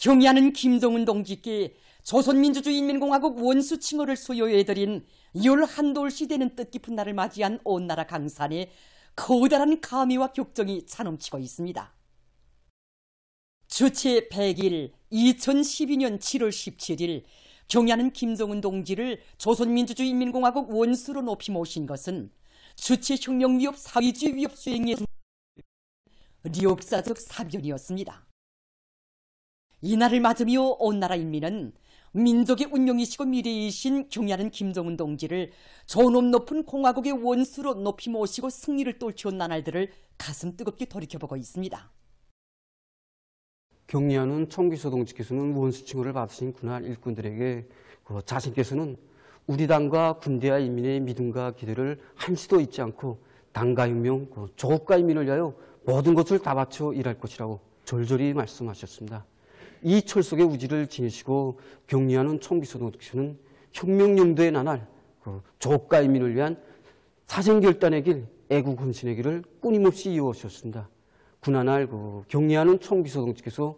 경의하는 김정은 동지께 조선민주주의인민공화국 원수 칭호를 수여해드린 11돌시 되는 뜻깊은 날을 맞이한 온 나라 강산에 커다란 감회와 격정이 차넘치고 있습니다. 주체 100일 2012년 7월 17일 경의하는 김정은 동지를 조선민주주의인민공화국 원수로 높이 모신 것은 주체 혁명 위협 사회주의 위협 수행의 역사적 사변이었습니다. 이날을 맞으며 온 나라 인민은 민족의 운명이시고 미래이신 경의하는 김정은 동지를 존엄 높은 공화국의 원수로 높이 모시고 승리를 떨쳐온 나날들을 가슴 뜨겁게 돌이켜보고 있습니다. 경의하는 총비서 동지께서는 원수 칭호를 받으신 그날 일꾼들에게 자신께서는 우리 당과 군대와 인민의 믿음과 기대를 한시도 잊지 않고 당과 혁명, 조국과 인민을 위하여 모든 것을 다 바쳐 일할 것이라고 절절히 말씀하셨습니다. 이 철석의 우지를 지니시고 경의하는 총비서 동지께서는 혁명영도의 나날, 조국과 인민을 위한 사생결단의 길, 애국 헌신의 길을 끊임없이 이어오셨습니다. 그날 경의하는 총비서 동지께서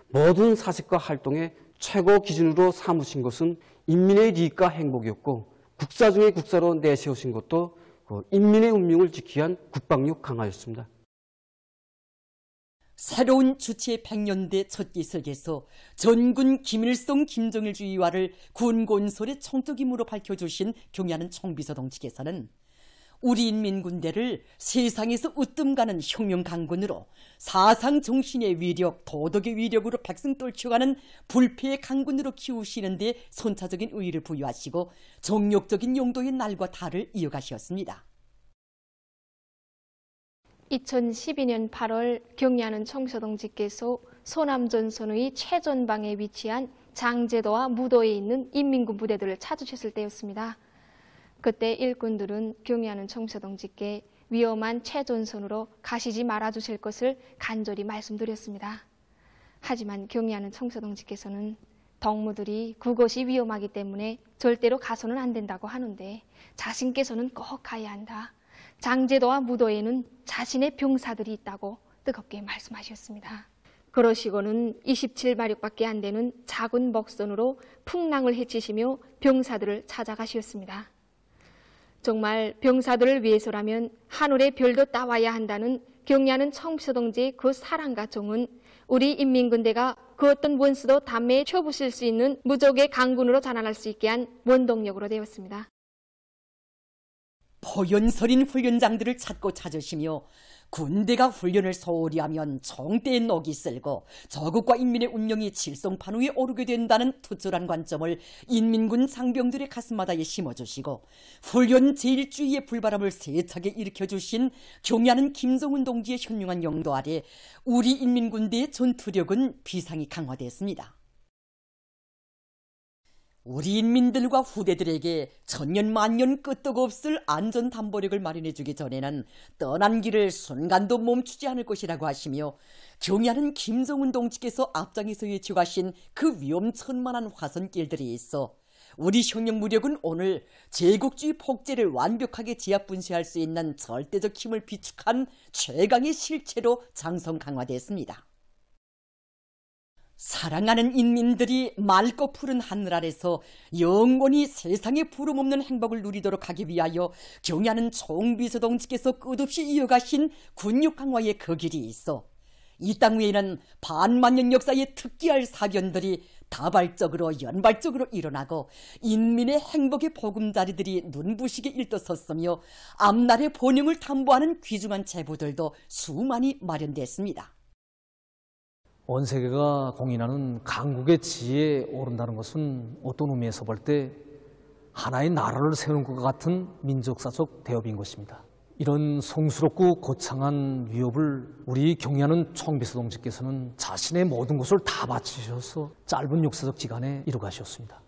모든 사색과 활동의 최고 기준으로 삼으신 것은 인민의利益과 행복이었고 국사 중의 국사로 내세우신 것도 인민의 운명을 지키기 위한 국방력 강화였습니다. 새로운 주체 100년대 첫 기석에서 전군 김일성 김정일 주의와를 군곤설의 총적임으로 밝혀주신 경의하는 총비서 동지께서는 우리 인민군대를 세상에서 으뜸가는 혁명 강군으로 사상 정신의 위력, 도덕의 위력으로 백성 떨쳐가는 불패의 강군으로 키우시는 데 선차적인 의의를 부여하시고 정력적인 용도의 날과 달을 이어가셨습니다. 2012년 8월 경의하는 총비서 동지께서 소남전선의 최전방에 위치한 장제도와 무도에 있는 인민군 부대들을 찾으셨을 때였습니다. 그때 일꾼들은 경의하는 총비서 동지께 위험한 최전선으로 가시지 말아주실 것을 간절히 말씀드렸습니다. 하지만 경의하는 총비서 동지께서는 덕무들이 그것이 위험하기 때문에 절대로 가서는 안 된다고 하는데 자신께서는 꼭 가야 한다. 장제도와 무도에는 자신의 병사들이 있다고 뜨겁게 말씀하셨습니다. 그러시고는 27마력밖에 안 되는 작은 먹선으로 풍랑을 헤치시며 병사들을 찾아가셨습니다. 정말 병사들을 위해서라면 하늘의 별도 따와야 한다는 경의하는 총비서 동지의 그 사랑과 정은 우리 인민군대가 그 어떤 원수도 담배에 쳐부실 수 있는 무적의 강군으로 자라날 수 있게 한 원동력으로 되었습니다. 포연설인 훈련장들을 찾고 찾으시며 군대가 훈련을 소홀히 하면 총대에 녹이 쓸고 저국과 인민의 운명이 칠성판 위에 오르게 된다는 투철한 관점을 인민군 장병들의 가슴마다에 심어주시고 훈련 제일주의의 불바람을 세차게 일으켜주신 경의하는 김정은 동지의 현명한 영도 아래 우리 인민군대의 전투력은 비상이 강화됐습니다. 우리 인민들과 후대들에게 천년만년 끄떡 없을 안전담보력을 마련해주기 전에는 떠난 길을 순간도 멈추지 않을 것이라고 하시며 경의하는 김정은 동지께서 앞장에서 외쳐가신 그 위험천만한 화선길들이 있어 우리 혁명 무력은 오늘 제국주의 폭제를 완벽하게 지하분쇄할 수 있는 절대적 힘을 비축한 최강의 실체로 장성 강화됐습니다. 사랑하는 인민들이 맑고 푸른 하늘 아래서 영원히 세상에 부름없는 행복을 누리도록 하기 위하여 경의하는 총비서 동지께서 끝없이 이어가신 군력 강화의 그 길이 있어 이 땅 위에는 반만년 역사의 특기할 사견들이 다발적으로 연발적으로 일어나고 인민의 행복의 보금자리들이 눈부시게 일떠섰으며 앞날의 번영을 담보하는 귀중한 제보들도 수많이 마련됐습니다. 온 세계가 공인하는 강국의 지혜에 오른다는 것은 어떤 의미에서 볼 때 하나의 나라를 세우는 것과 같은 민족사적 대업인 것입니다. 이런 성스럽고 거창한 위협을 우리 경의하는 총비서 동지께서는 자신의 모든 것을 다 바치셔서 짧은 역사적 기간에 이루가셨습니다.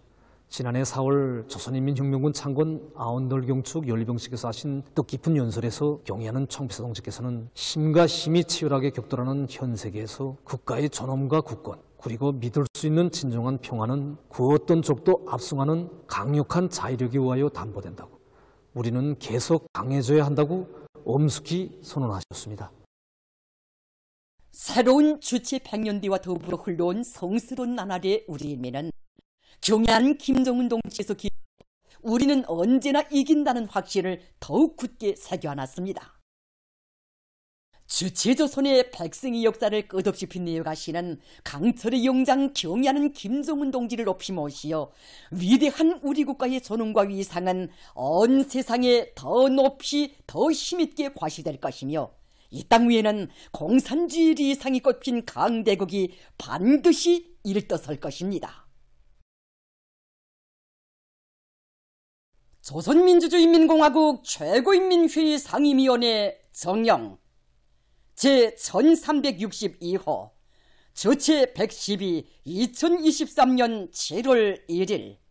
지난해 4월 조선인민혁명군 창건 아흔덜경축 연리병식에서 하신 뜻깊은 연설에서 경의하는 총비서 동지께서는 힘과 힘이 치열하게 격돌하는 현 세계에서 국가의 존엄과 국권 그리고 믿을 수 있는 진정한 평화는 그 어떤 적도 압승하는 강력한 자위력에 의하여 담보된다고 우리는 계속 강해져야 한다고 엄숙히 선언하셨습니다. 새로운 주체 100년대와 더불어 흘러온 성스러운 나날의 우리 인민은 경애한 김정은 동지에서 우리는 언제나 이긴다는 확신을 더욱 굳게 새겨안았습니다. 주체조선의 백승의 역사를 끝없이 빛내어 가시는 강철의 영장 경애하는 김정은 동지를 높이 모시어 위대한 우리 국가의 존엄과 위상은 온 세상에 더 높이 더 힘있게 과시될 것이며 이 땅 위에는 공산주의 리상이 꽃핀 강대국이 반드시 일떠설 것입니다. 조선민주주의인민공화국 최고인민회의 상임위원회 정령 제1362호 주체 112 2023년 7월 1일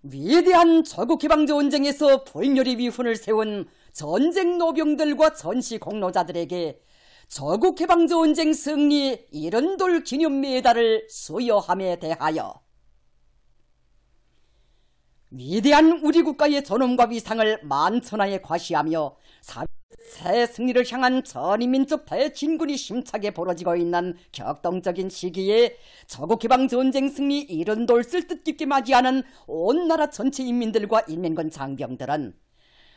위대한 조국해방전쟁에서 불멸의 위훈을 세운 전쟁 노병들과 전시 공로자들에게 조국해방전쟁 승리 이른돌 기념 메달을 수여함에 대하여 위대한 우리 국가의 존엄과 위상을 만천하에 과시하며 새 승리를 향한 전인민족 대진군이 심차게 벌어지고 있는 격동적인 시기에 조국해방전쟁 승리 이른돌을 뜻깊게 맞이하는 온 나라 전체 인민들과 인민군 장병들은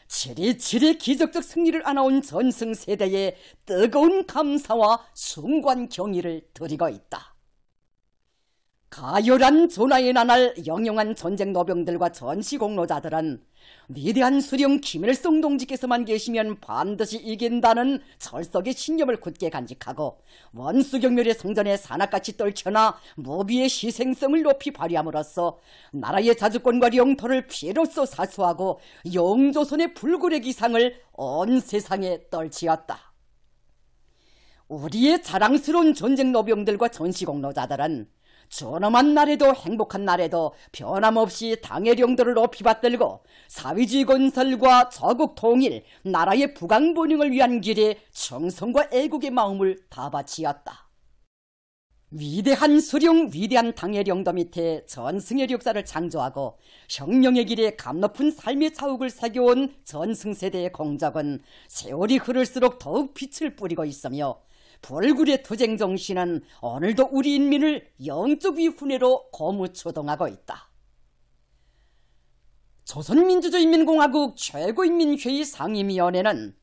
치리치리 기적적 승리를 안아온 전승세대에 뜨거운 감사와 숭고한 경의를 드리고 있다. 가열한 전하의 나날 영영한 전쟁 노병들과 전시공로자들은 위대한 수령 김일성 동지께서만 계시면 반드시 이긴다는 철석의 신념을 굳게 간직하고 원수경멸의 성전에 사나같이 떨쳐나 무비의 희생성을 높이 발휘함으로써 나라의 자주권과 영토를 피로써 사수하고 영조선의 불굴의 기상을 온 세상에 떨치었다. 우리의 자랑스러운 전쟁 노병들과 전시공로자들은 존엄한 날에도 행복한 날에도 변함없이 당의 영도를 높이 받들고 사회주의 건설과 조국 통일, 나라의 부강번영을 위한 길에 정성과 애국의 마음을 다 바치었다. 위대한 수령, 위대한 당의 영도 밑에 전승의 역사를 창조하고 혁명의 길에 감높은 삶의 자욱을 새겨온 전승세대의 공적은 세월이 흐를수록 더욱 빛을 뿌리고 있으며 불굴의 투쟁 정신은 오늘도 우리 인민을 영적 위훈회로 고무추동하고 있다. 조선민주주의인민공화국 최고인민회의 상임위원회는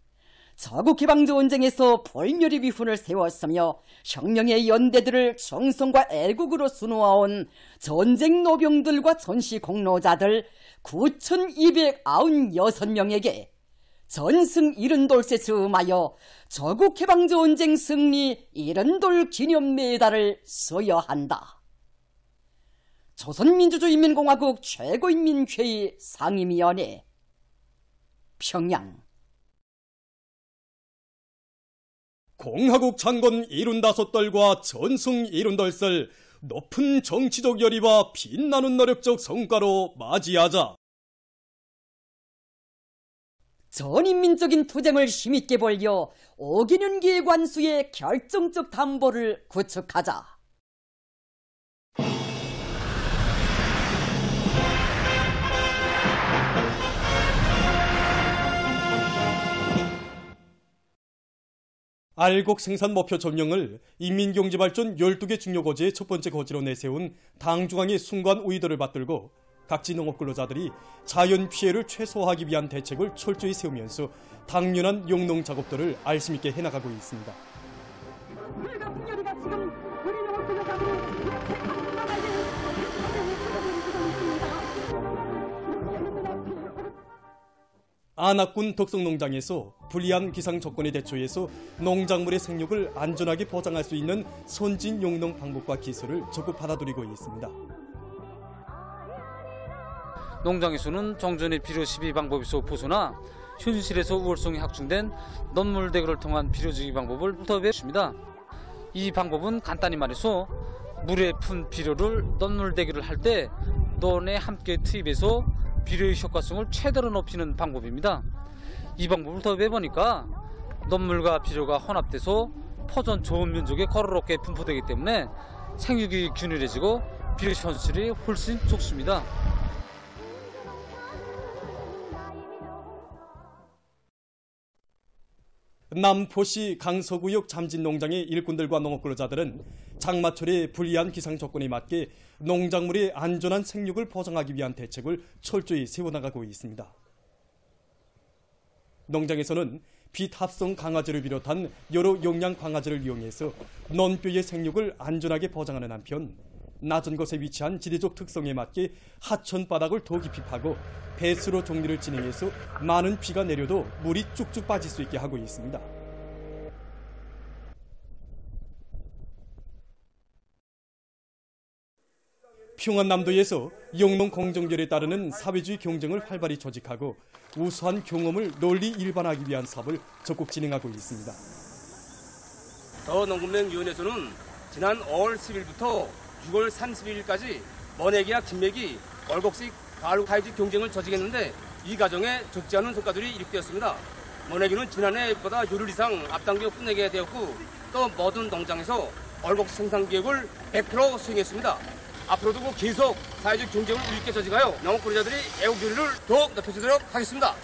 조국해방전쟁에서 불멸의 위훈을 세웠으며 혁명의 연대들을 정성과 애국으로 수놓아온 전쟁 노병들과 전시공로자들 9,296명에게 전승 이른돌세 즈음하여 조국해방전쟁 승리 이른돌 기념 메달을 수여한다. 조선민주주의인민공화국 최고인민회의 상임위원회 평양. 공화국 창건 75돌과 전승 70돌을 높은 정치적 열의와 빛나는 노력적 성과로 맞이하자. 전인민적인 투쟁을 힘있게 벌여 5개년기의 관수의 결정적 담보를 구축하자. 알곡 생산 목표 점령을 인민경제발전 12개 중요거지의 첫 번째 거지로 내세운 당중앙의 순간 우위도를 받들고 각지 농업근로자들이 자연 피해를 최소화하기 위한 대책을 철저히 세우면서 당면한 용농 작업들을 알심 있게 해나가고 있습니다. 안악군 덕성농장에서 불리한 기상 조건에 대처해서 농작물의 생육을 안전하게 보장할 수 있는 선진 용농 방법과 기술을 적극 받아들이고 있습니다. 농장에서는 정전의 비료 시비 방법에서 보수나 현실에서 우월성이 확충된 넌물대교를 통한 비료주기 방법을 도입했습니다. 이 방법은 간단히 말해서 물에 푼 비료를 넌물대교를 할 때 논에 함께 투입해서 비료의 효과성을 최대로 높이는 방법입니다. 이 방법을 도입해보니까 넌물과 비료가 혼합돼서 포전 좋은 면적에 고루롭게 분포되기 때문에 생육이 균일해지고 비료 현실이 훨씬 좋습니다. 남포시 강서구역 잠진농장의 일꾼들과 농업근로자들은 장마철의 불리한 기상 조건에 맞게 농작물의 안전한 생육을 보장하기 위한 대책을 철저히 세워나가고 있습니다. 농장에서는 빛합성 강화제를 비롯한 여러 용량 강화제를 이용해서 논뼈의 생육을 안전하게 보장하는 한편 낮은 곳에 위치한 지리적 특성에 맞게 하천 바닥을 더 깊이 파고 배수로 정리를 진행해서 많은 비가 내려도 물이 쭉쭉 빠질 수 있게 하고 있습니다. 평안남도에서 영농 공정결에 따르는 사회주의 경쟁을 활발히 조직하고 우수한 경험을 널리 일반화하기 위한 사업을 적극 진행하고 있습니다. 더농금맹위원회에서는 지난 5월 10일부터 6월 30일까지 머내기와 김매기, 월곡식 가을 타이즈 경쟁을 조직했는데 이 과정에 적지 않은 성과들이 이룩되었습니다. 머내기는 지난해보다 열흘 이상 앞당겨 끝내게 되었고 또 모든 농장에서 월곡식 생산 계획을 100% 수행했습니다. 앞으로도 계속 사회적 경쟁을 우리께 조직하여 농업근로자들이 애국요리를 더욱 높여주도록 하겠습니다.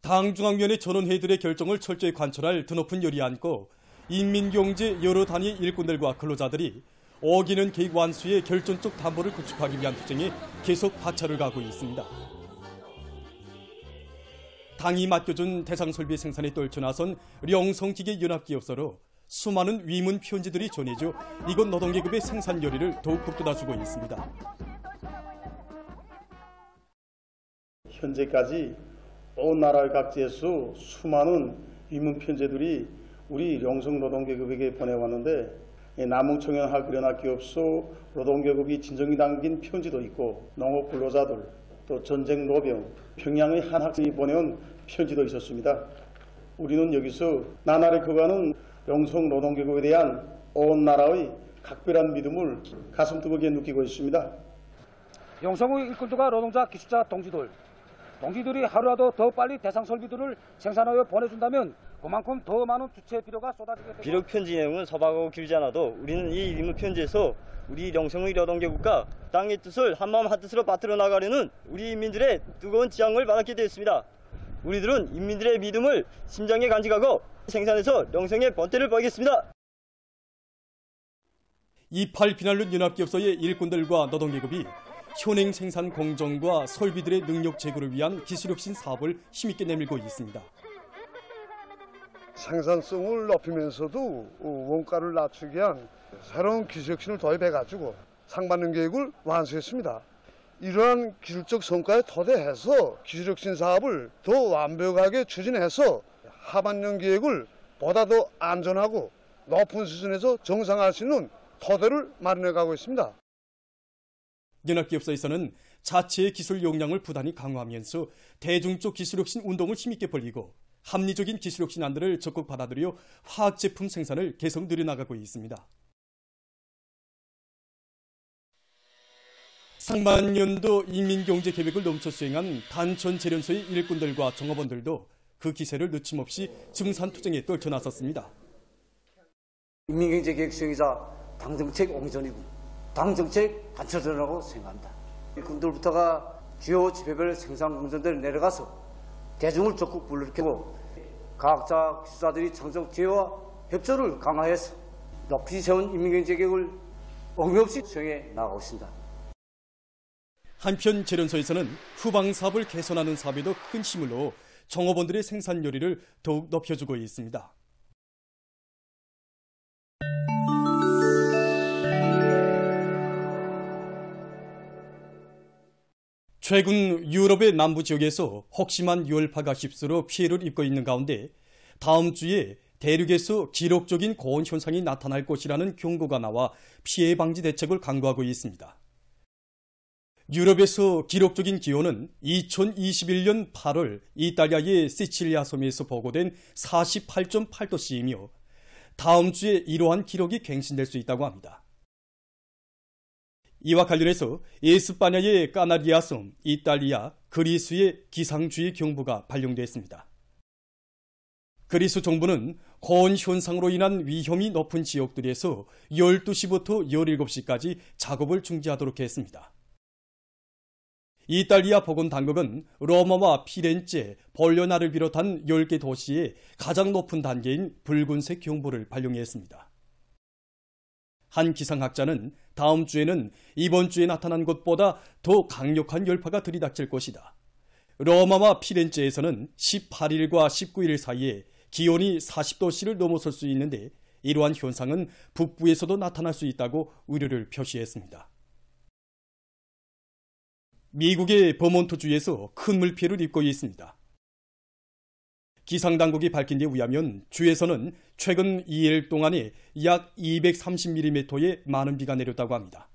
당중앙위원회 전원회의들의 결정을 철저히 관철할 드높은 열이 안고 인민경제 여러 단위 일꾼들과 근로자들이 어기는 계획 완수의 결정적 담보를 구축하기 위한 투쟁에 계속 박차를 가하고 있습니다. 당이 맡겨준 대상설비 생산에 떨쳐나선 령성기계연합기업소로 수많은 위문 편지들이 전해져 이곳 노동계급의 생산 열의를 더욱 북돋아주고 있습니다. 현재까지 온 나라 각지에서 수많은 위문 편지들이 우리 영성 노동계급에게 보내왔는데 남흥청년 그련학기업소 노동계급이 진정이 담긴 편지도 있고 농업근로자들 또 전쟁 노병 평양의 한 학생이 보내온 편지도 있었습니다. 우리는 여기서 나날이 커가는 영성 노동계급에 대한 온 나라의 각별한 믿음을 가슴 뜨겁게 느끼고 있습니다. 영성의 일꾼들과 노동자, 기술자, 동지들이 하루라도 더 빨리 대상 설비들을 생산하여 보내준다면 그만큼 더 많은 주체 필요가 쏟아지게 됩니다. 비록 편지 내용은 서방하고 길지 않아도 우리는 이 위문 편지에서 우리 영성의 노동계급과 땅의 뜻을 한마음 한뜻으로 받들어 나가려는 우리 인민들의 뜨거운 지향을 받았게 되었습니다. 우리들은 인민들의 믿음을 심장에 간직하고 생산해서 영성의 번태를 보이겠습니다. 28 비난룬 연합기업소의 일꾼들과 노동계급이 현행 생산 공정과 설비들의 능력 제고를 위한 기술혁신 사업을 힘있게 내밀고 있습니다. 생산성을 높이면서도 원가를 낮추기 위한 새로운 기술혁신을 도입해가지고 상반년 계획을 완수했습니다. 이러한 기술적 성과에 토대해서 기술혁신 사업을 더 완벽하게 추진해서 하반년 계획을 보다 더 안전하고 높은 수준에서 정상화할 수 있는 토대를 마련해가고 있습니다. 연합기업소에서는 자체의 기술 역량을 부단히 강화하면서 대중적 기술혁신 운동을 힘있게 벌이고 합리적인 기술혁신안들을 적극 받아들여 화학제품 생산을 계속 늘려나가고 있습니다. 상반년도 인민경제계획을 넘쳐 수행한 단천재련소의 일꾼들과 종업원들도 그 기세를 늦춤없이 증산투쟁에 떨쳐나섰습니다. 인민경제계획 수행이자 당정책 옹전이고 당정책 단처전이라고 생각합니다. 일꾼들부터가 주요 지배별 생산 공정들에 내려가서 대중을 적극 불러일으키고 과학자, 기술자들이 창정 제어와 협조를 강화해서 높이 세운 인민경제계획을 엉금없이 수행해 나가고 있습니다. 한편 재련소에서는 후방 사업을 개선하는 사업에도 큰 힘을 넣어 종업원들의 생산 요리를 더욱 높여주고 있습니다. 최근 유럽의 남부 지역에서 혹심한 유혈파가 휩쓸어 피해를 입고 있는 가운데 다음 주에 대륙에서 기록적인 고온 현상이 나타날 것이라는 경고가 나와 피해 방지 대책을 강구하고 있습니다. 유럽에서 기록적인 기온은 2021년 8월 이탈리아의 시칠리아 섬에서 보고된 48.8도씨이며 다음 주에 이러한 기록이 갱신될 수 있다고 합니다. 이와 관련해서 에스파냐의 까나리아 섬, 이탈리아, 그리스의 기상주의 경보가 발령됐습니다. 그리스 정부는 고온 현상으로 인한 위험이 높은 지역들에서 12시부터 17시까지 작업을 중지하도록 했습니다. 이탈리아 보건당국은 로마와 피렌체, 볼로나를 비롯한 10개 도시에 가장 높은 단계인 붉은색 경보를 발령했습니다. 한 기상학자는 다음 주에는 이번 주에 나타난 것보다 더 강력한 열파가 들이닥칠 것이다. 로마와 피렌체에서는 18일과 19일 사이에 기온이 40도씨를 넘어설 수 있는데 이러한 현상은 북부에서도 나타날 수 있다고 우려를 표시했습니다. 미국의 버몬트주에서 큰 물피해를 입고 있습니다. 기상당국이 밝힌 데 의하면 주에서는 최근 2일 동안에 약 230mm의 많은 비가 내렸다고 합니다.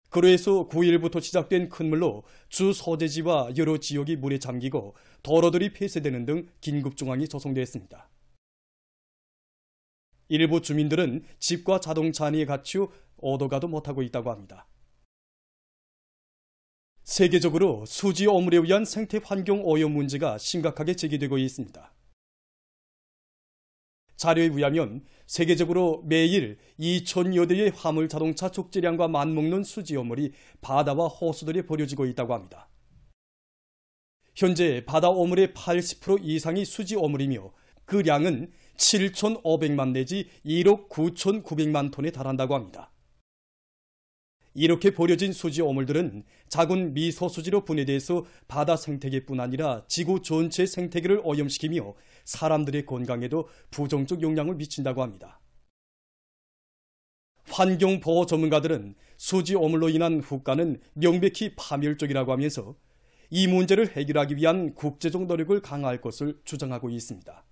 그로 해서 9일부터 시작된 큰 물로 주 소재지와 여러 지역이 물에 잠기고 도로들이 폐쇄되는 등 긴급 상황이 조성됐습니다. 일부 주민들은 집과 자동차 안에 갇혀 오도가도 못하고 있다고 합니다. 세계적으로 수지 오물에 의한 생태 환경 오염 문제가 심각하게 제기되고 있습니다. 자료에 의하면 세계적으로 매일 2,000여 대의 화물 자동차 적재량과 맞먹는 수지 오물이 바다와 호수들에 버려지고 있다고 합니다. 현재 바다 오물의 80% 이상이 수지 오물이며 그 량은 7,500만 내지 1억 9,900만 톤에 달한다고 합니다. 이렇게 버려진 수지 오물들은 작은 미소수지로 분해돼서 바다 생태계뿐 아니라 지구 전체 생태계를 오염시키며 사람들의 건강에도 부정적 영향을 미친다고 합니다. 환경보호 전문가들은 수지 오물로 인한 후가는 명백히 파멸적이라고 하면서 이 문제를 해결하기 위한 국제적 노력을 강화할 것을 주장하고 있습니다.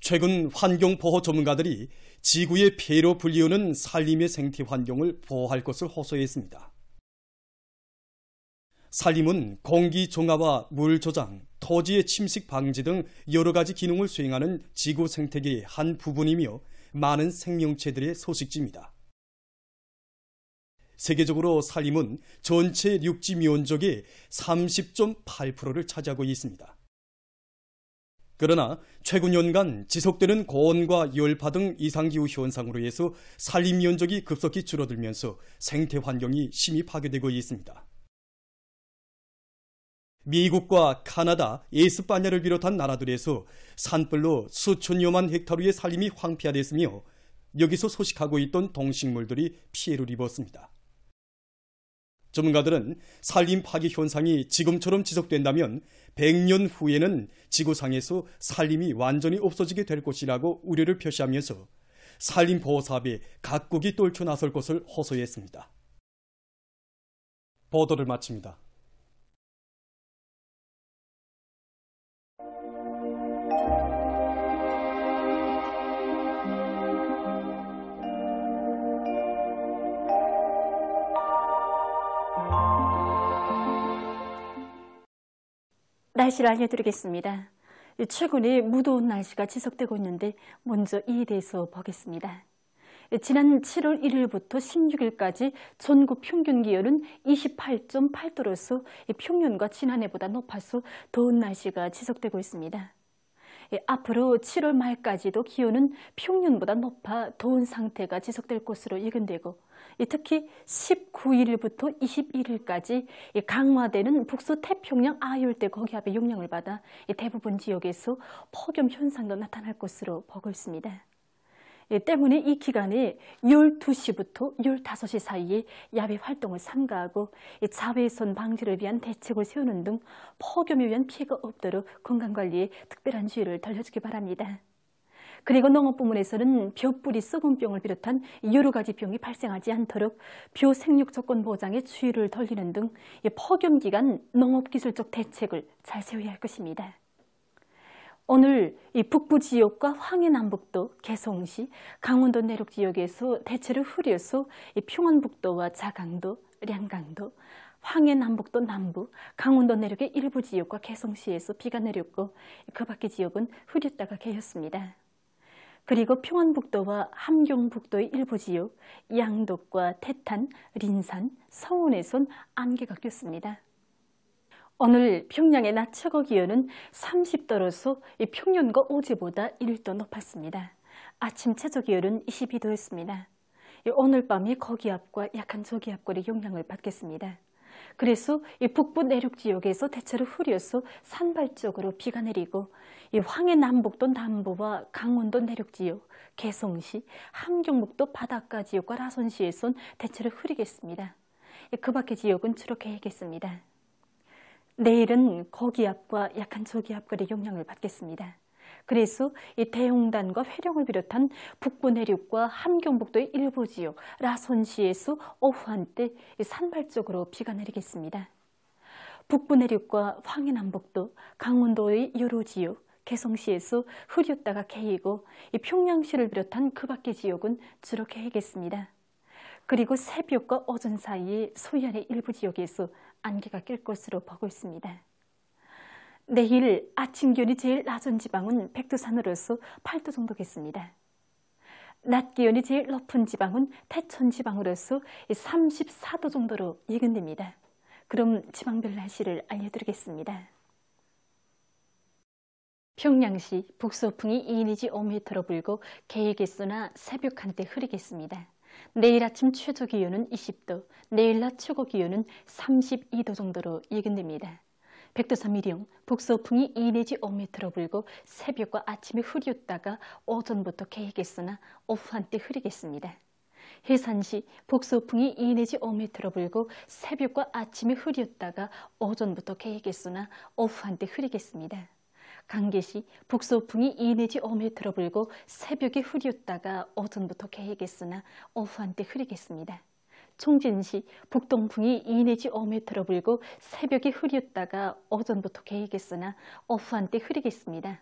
최근 환경보호 전문가들이 지구의 폐로 불리우는 산림의 생태 환경을 보호할 것을 호소했습니다. 산림은 공기 정화와 물 저장, 토지의 침식 방지 등 여러 가지 기능을 수행하는 지구 생태계의 한 부분이며 많은 생명체들의 서식지입니다. 세계적으로 산림은 전체 육지 면적의 30.8%를 차지하고 있습니다. 그러나 최근 연간 지속되는 고온과 열파 등 이상기후 현상으로 해서 산림 면적이 급속히 줄어들면서 생태 환경이 심히 파괴되고 있습니다. 미국과 카나다, 에스파냐를 비롯한 나라들에서 산불로 수천여만 헥타르의 산림이 황폐화됐으며 여기서 서식하고 있던 동식물들이 피해를 입었습니다. 전문가들은 산림 파괴 현상이 지금처럼 지속된다면 100년 후에는 지구상에서 산림이 완전히 없어지게 될 것이라고 우려를 표시하면서 산림 보호 사업에 각국이 떨쳐 나설 것을 호소했습니다. 보도를 마칩니다. 날씨를 알려드리겠습니다. 최근에 무더운 날씨가 지속되고 있는데 먼저 이에 대해서 보겠습니다. 지난 7월 1일부터 16일까지 전국 평균 기온은 28.8도로서 평년과 지난해보다 높아서 더운 날씨가 지속되고 있습니다. 앞으로 7월 말까지도 기온은 평년보다 높아 더운 상태가 지속될 것으로 예견되고 특히 19일부터 21일까지 강화되는 북서 태평양 아열대 고기압의 영향을 받아 대부분 지역에서 폭염 현상도 나타날 것으로 보고 있습니다. 때문에 이 기간에 12시부터 15시 사이에 야외 활동을 삼가하고 자외선 방지를 위한 대책을 세우는 등 폭염에 의한 피해가 없도록 건강관리에 특별한 주의를 돌려주기 바랍니다. 그리고 농업부문에서는 벼뿌리 썩은병을 비롯한 여러 가지 병이 발생하지 않도록 벼 생육 조건 보장에 주의를 돌리는 등 폭염 기간 농업기술적 대책을 잘 세워야 할 것입니다. 오늘 이 북부 지역과 황해남북도, 개성시, 강원도 내륙 지역에서 대체로 흐려서 평안북도와 자강도, 량강도, 황해남북도 남부, 강원도 내륙의 일부 지역과 개성시에서 비가 내렸고 그 밖의 지역은 흐렸다가 개였습니다. 그리고 평안북도와 함경북도의 일부 지역, 양덕과 태탄, 린산, 성운에선 안개가 꼈습니다. 오늘 평양의 낮 최고 기온은 30도로서 평년과 어제보다 1도 높았습니다. 아침 최저 기온은 22도였습니다. 오늘 밤이 고기압과 약한 저기압골의 영향을 받겠습니다. 그래서 이 북부 내륙 지역에서 대체로 흐려서 산발적으로 비가 내리고 이 황해 남북도 남부와 강원도 내륙 지역, 개성시, 함경북도 바닷가 지역과 라선시에선 대체로 흐리겠습니다. 그 밖의 지역은 주로 개겠습니다. 내일은 고기압과 약한 저기압골의 영향을 받겠습니다. 그래서 이 대용단과 회령을 비롯한 북부 내륙과 함경북도의 일부 지역, 라선시에서 오후 한때 산발적으로 비가 내리겠습니다. 북부 내륙과 황해 남북도, 강원도의 여러 지역, 개성시에서 흐렸다가 개이고 이 평양시를 비롯한 그 밖의 지역은 주로 개겠습니다. 그리고 새벽과 오전 사이에 서해안의 일부 지역에서 안개가 낄 것으로 보고 있습니다. 내일 아침 기온이 제일 낮은 지방은 백두산으로서 8도 정도겠습니다. 낮 기온이 제일 높은 지방은 태천 지방으로서 34도 정도로 예견됩니다. 그럼 지방별 날씨를 알려드리겠습니다. 평양시 북서풍이 2 내지 5m로 불고 개이겠으나 새벽 한때 흐리겠습니다. 내일 아침 최저 기온은 20도, 내일 낮 최고 기온은 32도 정도로 예견됩니다. 백두산 미령, 북서풍이 2 내지 5m로 불고 새벽과 아침에 흐렸다가 오전부터 개이겠으나 오후 한때 흐리겠습니다. 해산시 북서풍이 2 내지 5m로 불고 새벽과 아침에 흐렸다가 오전부터 개이겠으나 오후 한때 흐리겠습니다. 강계시 북서풍이 2 내지 5m로 불고 새벽에 흐렸다가 오전부터 개이겠으나 오후 한때 흐리겠습니다. 총진시 북동풍이 2 내지 5m로 불고 새벽에 흐렸다가 오전부터 개이겠으나 오후 한때 흐리겠습니다.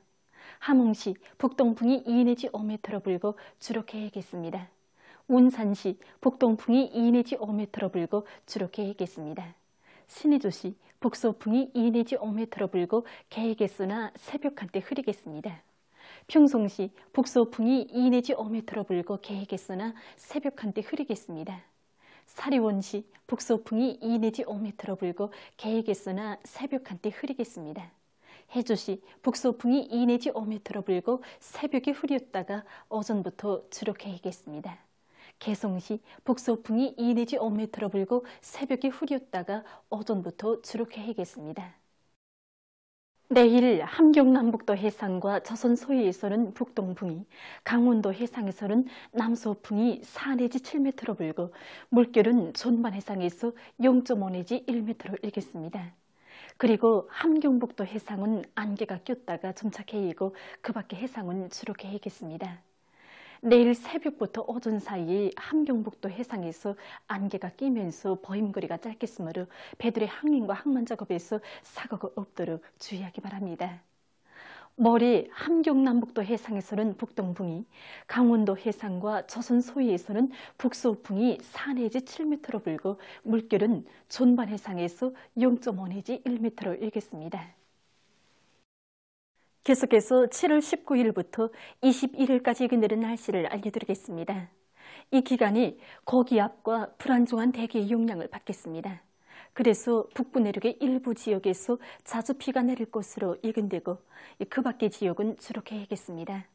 함흥시 북동풍이 2 내지 5m로 불고 주로 개이겠습니다. 운산시 북동풍이 2 내지 5m로 불고 주로 개이겠습니다. 신의주시 북서풍이 2 내지 5m로 불고 개이겠으나 새벽 한때 흐리겠습니다. 평송시 북서풍이 2 내지 5m로 불고 개이겠으나 새벽 한때 흐리겠습니다. 사리원시 북서풍이 2 내지 5m로 불고 개이겠으나 새벽 한때 흐리겠습니다. 해주시 북서풍이 2 내지 5m로 불고 새벽에 흐렸다가 오전부터 주로 개이겠습니다. 개성시 북서풍이 2 내지 5m로 불고 새벽에 흐렸다가 오전부터 주로 개이겠습니다. 내일 함경남북도 해상과 조선 서해에서는 북동풍이, 강원도 해상에서는 남서풍이 4 내지 7m로 불고 물결은 전반 해상에서 0.5 내지 1m로 일겠습니다. 그리고 함경북도 해상은 안개가 꼈다가 점차 개이고 그 밖의 해상은 주로 개이겠습니다. 내일 새벽부터 오전 사이에 함경북도 해상에서 안개가 끼면서 보임거리가 짧겠으므로 배들의 항행과 항만 작업에서 사고가 없도록 주의하기 바랍니다. 모레 함경남북도 해상에서는 북동풍이, 강원도 해상과 조선 서해에서는 북서풍이 4 내지 7m로 불고 물결은 전반 해상에서 0.5 내지 1m로 일겠습니다. 계속해서 7월 19일부터 21일까지 예견되는 날씨를 알려드리겠습니다. 이 기간이 고기압과 불안정한 대기의 영향을 받겠습니다. 그래서 북부 내륙의 일부 지역에서 자주 비가 내릴 것으로 예견되고 그 밖의 지역은 주로 개겠습니다.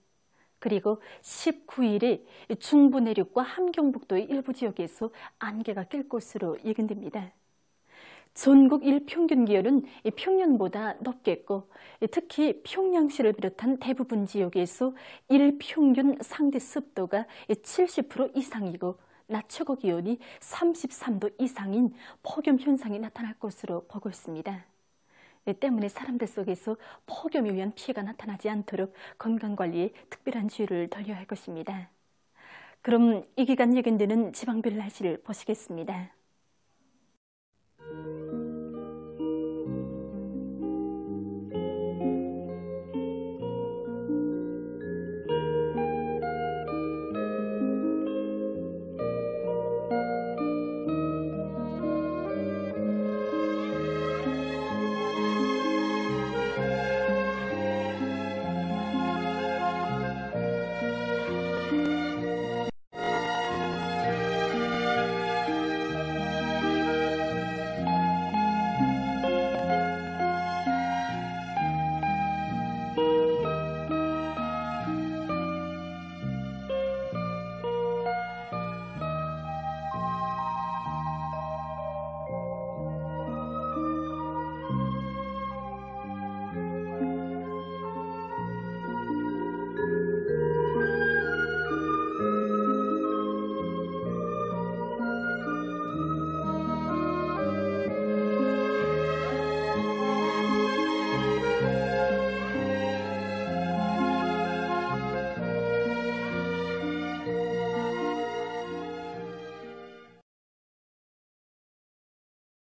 그리고 19일에 중부 내륙과 함경북도의 일부 지역에서 안개가 낄 것으로 예견됩니다. 전국 일평균 기온은 평년보다 높겠고 특히 평양시를 비롯한 대부분 지역에서 일평균 상대 습도가 70% 이상이고 낮 최고 기온이 33도 이상인 폭염 현상이 나타날 것으로 보고 있습니다. 때문에 사람들 속에서 폭염에 의한 피해가 나타나지 않도록 건강관리에 특별한 주의를 돌려야 할 것입니다. 그럼 이 기간 예견되는 지방별 날씨를 보시겠습니다.